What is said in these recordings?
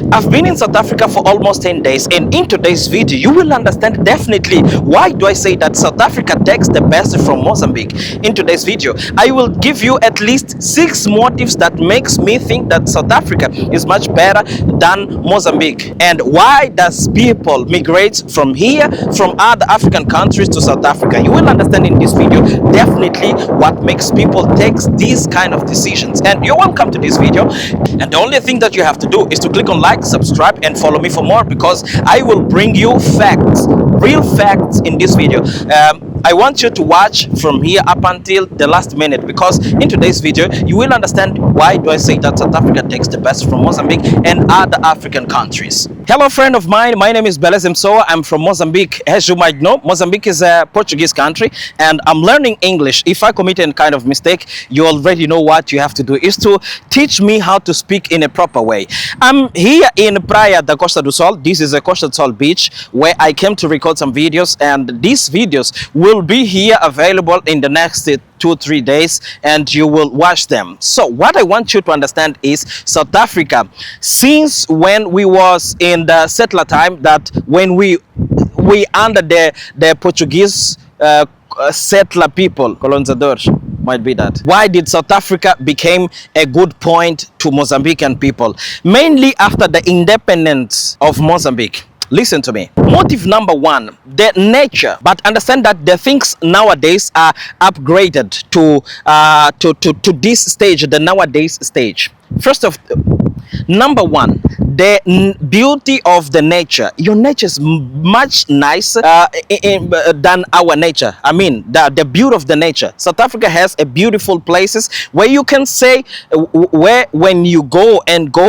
I've been in South Africa for almost 10 days, and in today's video you will understand definitely why do I say that South Africa takes the best from Mozambique. In today's video I will give you at least 6 motives that makes me think that South Africa is much better than Mozambique, and why does people migrate from here, from other African countries to South Africa. You will understand in this video definitely what makes people take these kind of decisions. And you're welcome to this video, and the only thing that you have to do is to click on like, subscribe, and follow me for more, because I will bring you facts, real facts in this video. I want you to watch from here up until the last minute, because in today's video you will understand why do I say that South Africa takes the best from Mozambique and other African countries. Hello friend of mine, my name is Beleza Msoa. I'm from Mozambique. As you might know, Mozambique is a Portuguese country and I'm learning English. If I commit any kind of mistake, you already know what you have to do is to teach me how to speak in a proper way. I'm here in Praia da Costa do Sol. This is a Costa do Sol beach where I came to record some videos, and these videos will be here available in the next 2-3 days, and you will watch them. So what I want you to understand is South Africa, since when we was in the settler time, that when we under the Portuguese settler people, colonizadores, might be that. Why did South Africa became a good point to Mozambican people? Mainly after the independence of Mozambique. Listen to me. Motive number 1, the nature. But understand that the things nowadays are upgraded to this stage, the nowadays stage. First of number 1, the beauty of the nature. Your nature is much nicer than our nature. I mean, the beauty of the nature. South Africa has a beautiful places where you can say, where when you go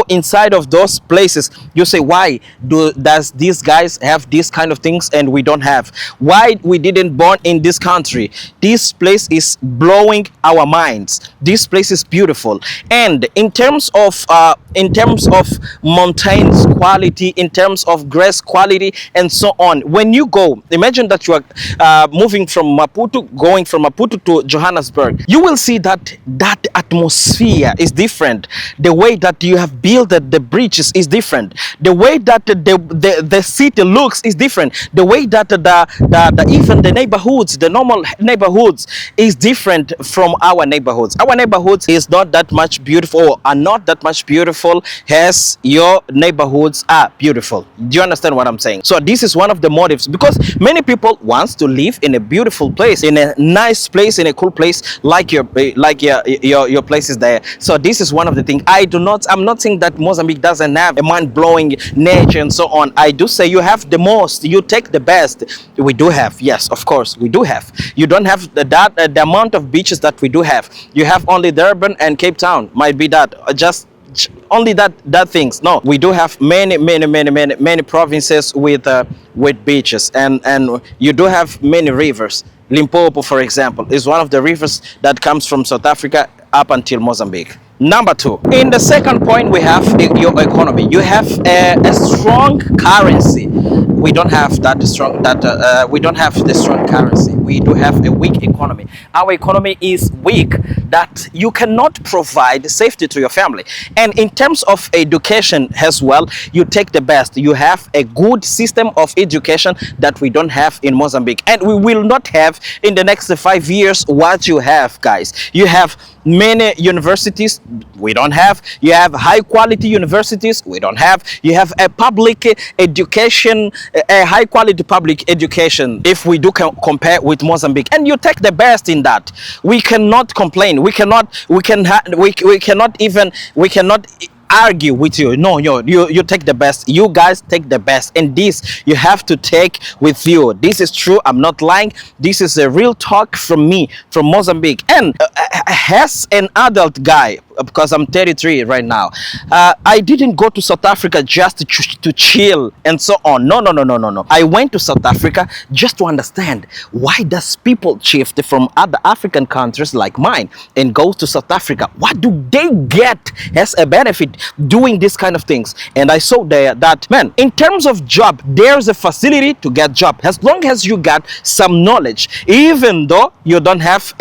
inside of those places, you say, why does these guys have these kind of things and we don't have? Why we didn't born in this country? This place is blowing our minds. This place is beautiful. And in terms of mountains quality, in terms of grass quality, and so on, when you go, imagine that you are moving from Maputo, going from Maputo to Johannesburg, you will see that atmosphere is different. The way that you have built the bridges is different. The way that the city looks is different. The way that even the neighborhoods, the normal neighborhoods, is different from our neighborhoods. Our neighborhoods is not that much beautiful, or are not that much beautiful as your neighborhoods are beautiful. Do you understand what I'm saying? So this is one of the motives, because many people wants to live in a beautiful place, in a nice place, in a cool place, like your place is there. So this is one of the things. I'm not saying that Mozambique doesn't have a mind-blowing nature and so on. I do say you have the most, you take the best. We do have, yes, of course we do have. You don't have the amount of beaches that we do have. You have only Durban and Cape Town, might be that, just only that things. No, we do have many provinces with beaches, and you do have many rivers. Limpopo, for example, is one of the rivers that comes from South Africa up until Mozambique. Number 2, in the second point, we have your economy. You have a strong currency. We don't have that strong we don't have the strong currency. We do have a weak economy. Our economy is weak, that you cannot provide safety to your family. And in terms of education as well, you take the best. You have a good system of education that we don't have in Mozambique, and we will not have in the next 5 years what you have, guys. You have many universities, we don't have. You have high quality universities, we don't have. You have a public education, a high quality public education, if we do compare with Mozambique, and you take the best in that. We cannot complain. We cannot argue with you. No, you take the best. You guys take the best, and this you have to take with you. This is true, I'm not lying. This is a real talk from me, from Mozambique. And as an adult guy, because I'm 33 right now, I didn't go to South Africa just to chill and so on. No. I went to South Africa just to understand why does people shift from other African countries like mine and go to South Africa. What do they get as a benefit doing this kind of things? And I saw there that, man, in terms of job, there's a facility to get job as long as you got some knowledge, even though you don't have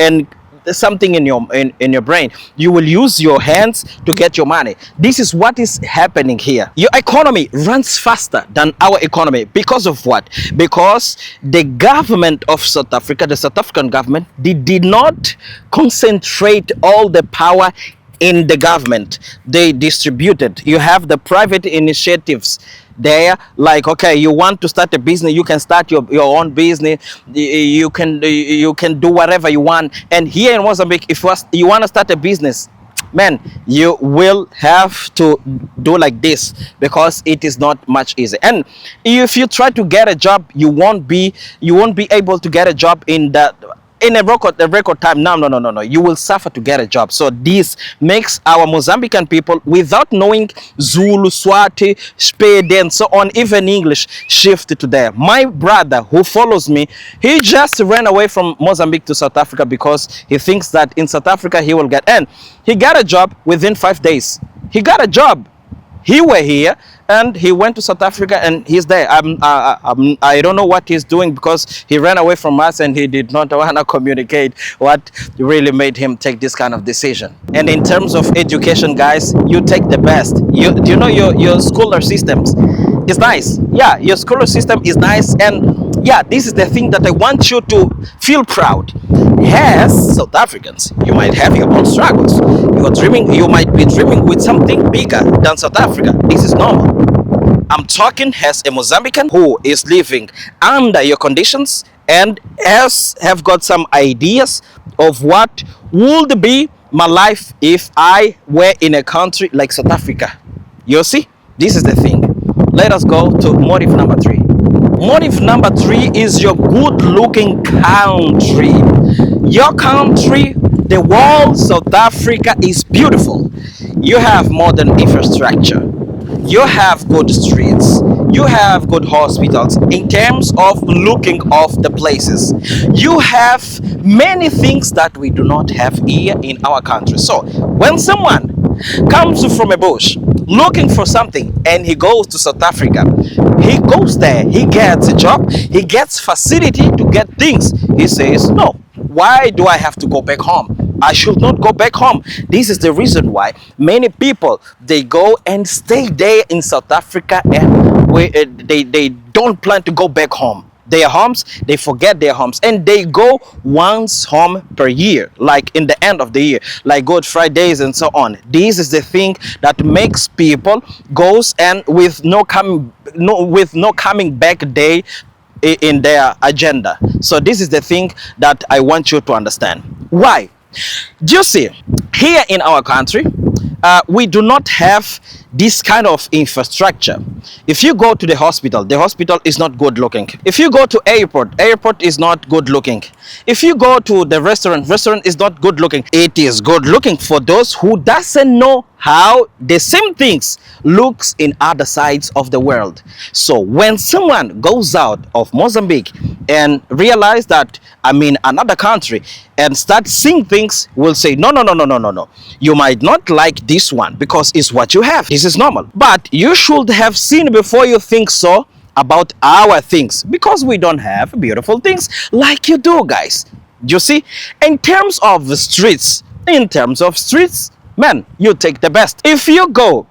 something in your brain. You will use your hands to get your money. This is what is happening here. Your economy runs faster than our economy because of what? Because the government of South Africa, the South African government, they did not concentrate all the power in the government. They distributed. You have the private initiatives there, like, okay, you want to start a business, you can start your own business. You can do whatever you want. And here in Mozambique, if you want to start a business, man, you will have to do like this, because it is not much easy. And if you try to get a job, you won't be able to get a job in a record time. No, you will suffer to get a job. So this makes our Mozambican people, without knowing Zulu, Swati, Spede and so on, even English, shift to there. My brother who follows me, he just ran away from Mozambique to South Africa because he thinks that in South Africa he will get, and he got a job within 5 days. He got a job. He were here and he went to South Africa and he's there. I don't know what he's doing, because he ran away from us and he did not want to communicate what really made him take this kind of decision. And in terms of education, guys, you take the best. You know your scholar systems is nice. Yeah, your scholar system is nice, and yeah, this is the thing that I want you to feel proud. As South Africans, you might have your own struggles. You might be dreaming with something bigger than South Africa. This is normal. I'm talking as a Mozambican who is living under your conditions and have got some ideas of what would be my life if I were in a country like South Africa. You see, this is the thing. Let us go to motive number 3. Motive number 3 is your good-looking country. Your country, the world, South Africa, is beautiful. You have modern infrastructure. You have good streets. You have good hospitals in terms of looking of the places. You have many things that we do not have here in our country. So when someone comes from a bush looking for something and he goes to South Africa, he goes there, he gets a job, he gets facility to get things. He says, no, why do I have to go back home? I should not go back home. This is the reason why many people, they go and stay there in South Africa, and they don't plan to go back home. Their homes, they forget their homes, and they go once home per year, like in the end of the year, like Good Fridays and so on. This is the thing that makes people goes and with no coming back day in their agenda. So this is the thing that I want you to understand. Why? Do you see, here in our country, we do not have this kind of infrastructure. If you go to the hospital is not good looking. If you go to airport is not good looking. If you go to the restaurant is not good looking. It is good looking for those who doesn't know how the same things looks in other sides of the world. So when someone goes out of Mozambique and realize that I'm in another country and start seeing things, will say, no, you might not like this one because it's what you have. This is normal, but you should have seen before you think so about our things, because we don't have beautiful things like you do, guys. You see, in terms of streets, man, you take the best. If you go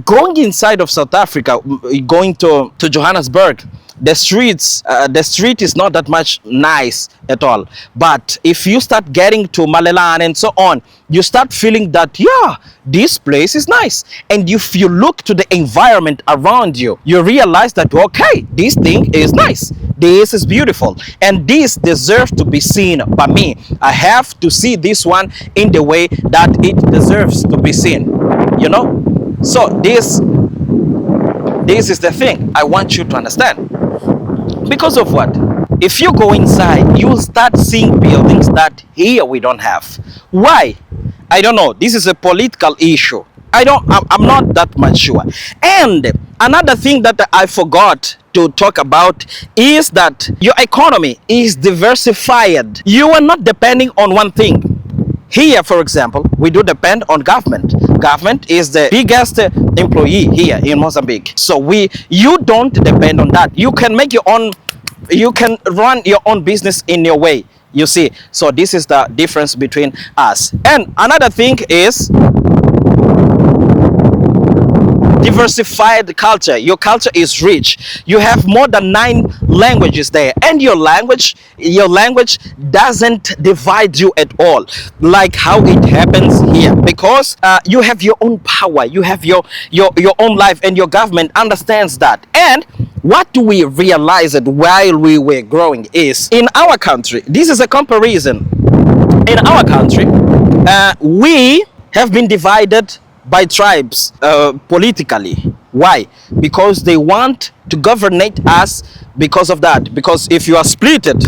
going inside of South Africa, going to Johannesburg, the street is not that much nice at all. But if you start getting to Malelane and so on, you start feeling that, yeah, this place is nice. And if you look to the environment around you, you realize that, okay, this thing is nice. This is beautiful. And this deserves to be seen by me. I have to see this one in the way that it deserves to be seen. You know? So this is the thing I want you to understand. Because of what? If you go inside, you'll start seeing buildings that here we don't have. Why? I don't know. This is a political issue. I'm not that much sure. And another thing that I forgot to talk about is that your economy is diversified. You are not depending on one thing. Here, for example, we do depend on government. Government is the biggest employee here in Mozambique. So you don't depend on that. You can make your own, you can run your own business in your way. You see, so this is the difference between us. And another thing is diversified culture. Your culture is rich. You have more than 9 languages there, and your language doesn't divide you at all, like how it happens here, because you have your own power, you have your own life, and your government understands that. And what do we realize that while we were growing is, in our country, this is a comparison. In our country, we have been divided by tribes politically. Why? Because they want to governate us. Because of that, because if you are splitted,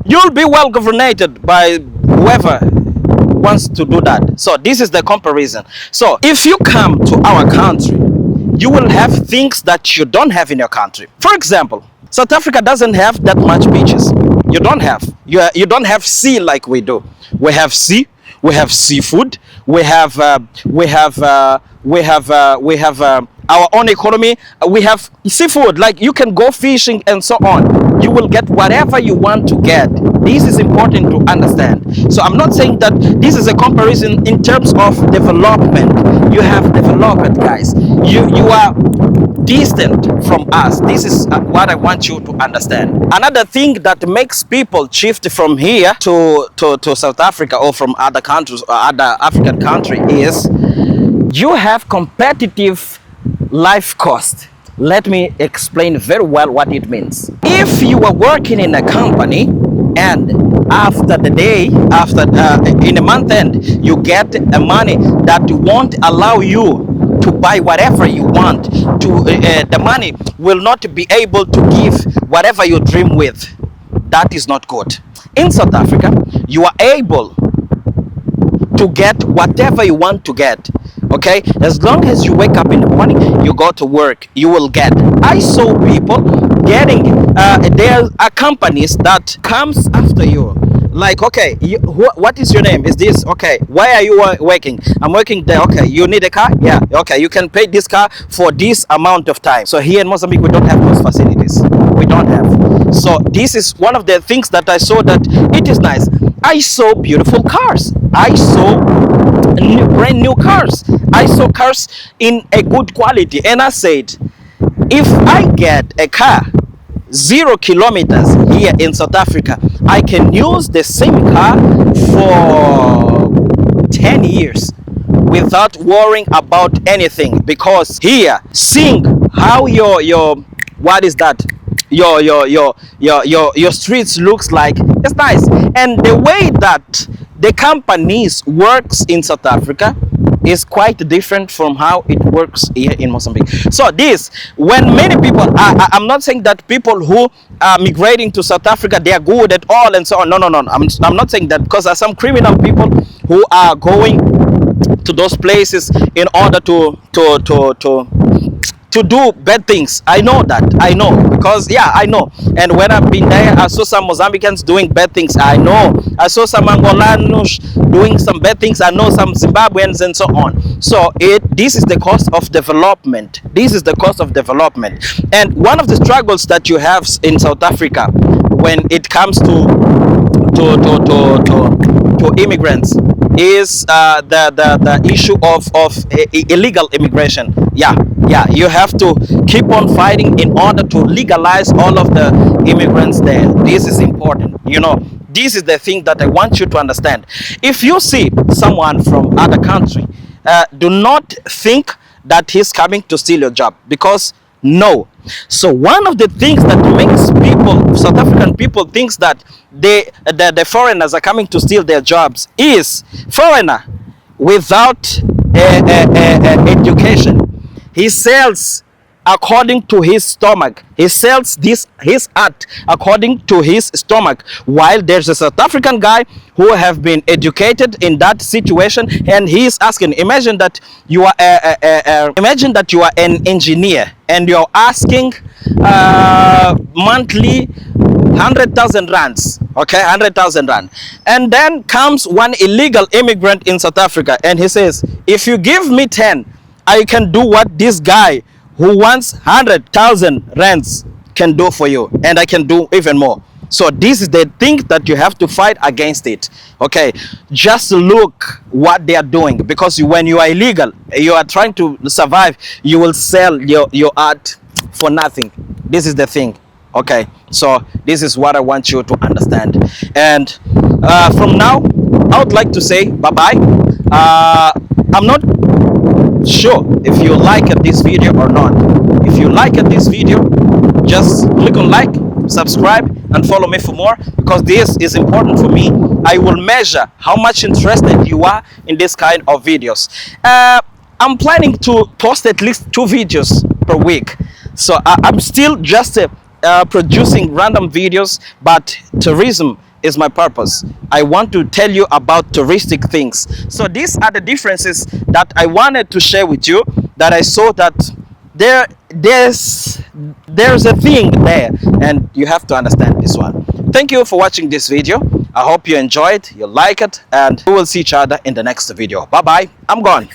you'll be well governated by whoever wants to do that. So this is the comparison. So if you come to our country, you will have things that you don't have in your country. For example, South Africa doesn't have that much beaches. You don't have. You don't have sea like we do. We have sea. We have seafood. We have our own economy. We have seafood. Like, you can go fishing and so on. You will get whatever you want to get. This is important to understand. So I'm not saying that this is a comparison in terms of development. You have development, guys. You are distant from us. This is what I want you to understand. Another thing that makes people shift from here to South Africa, or from other countries or other African country, is you have competitive life cost. Let me explain very well what it means. If you are working in a company, and after the day, in a month end, you get a money that won't allow you to buy whatever you want, the money will not be able to give whatever you dream with. That is not good. In South Africa, you are able to get whatever you want to get. Okay, as long as you wake up in the morning, you go to work, you will get. I saw people getting there are companies that comes after you, like, okay, what is your name? Is this okay? Why are you working? I'm working there. Okay, you need a car? Yeah, okay, you can pay this car for this amount of time. So here in Mozambique, we don't have those facilities. We don't have. So this is one of the things that I saw, that it is nice. I saw beautiful cars. I saw brand new cars. I saw cars in a good quality, and I said, if I get a car 0 kilometers here in South Africa, I can use the same car for 10 years without worrying about anything, because here, seeing how your what is that, your streets looks like, it's nice. And the way that the companies works in South Africa is quite different from how it works here in Mozambique. So this, when many people, I'm not saying that people who are migrating to South Africa, they are good at all and so on. No. I'm not saying that, because there are some criminal people who are going to those places in order to do bad things. I know that. I know, because yeah, I know. And when I've been there, I saw some Mozambicans doing bad things. I know. I saw some Angolanos doing some bad things. I know some Zimbabweans and so on. So this is the cost of development. This is the cost of development. And one of the struggles that you have in South Africa when it comes to immigrants is the issue of illegal immigration. Yeah, you have to keep on fighting in order to legalize all of the immigrants there. This is important. This is the thing that I want you to understand. If you see someone from other country, do not think that he's coming to steal your job, because no. So one of the things that makes people, South African people, thinks that the foreigners are coming to steal their jobs is foreigner without education. He sells according to his stomach. He sells his art according to his stomach. While there's a South African guy who have been educated in that situation, and he is asking. Imagine that you are an engineer, and you're asking monthly 100,000 rands. Okay, 100,000 rand. And then comes one illegal immigrant in South Africa, and he says, if you give me 10, I can do what this guy who wants 100,000 rands can do for you, and I can do even more. So this is the thing that you have to fight against it. Okay, just look what they are doing, because when you are illegal, you are trying to survive, you will sell your art for nothing. This is the thing. Okay, so this is what I want you to understand. And from now, I would like to say bye bye. I'm not sure if you like this video or not. If you like this video, just click on like, subscribe, and follow me for more, because this is important for me. I will measure how much interested you are in this kind of videos. I'm planning to post at least 2 videos per week, so I'm still just producing random videos, but tourism is my purpose. I want to tell you about touristic things. So these are the differences that I wanted to share with you, that I saw that there's a thing there, and you have to understand this one. Thank you for watching this video. I hope you enjoyed, you like it, and we will see each other in the next video. Bye bye. I'm gone.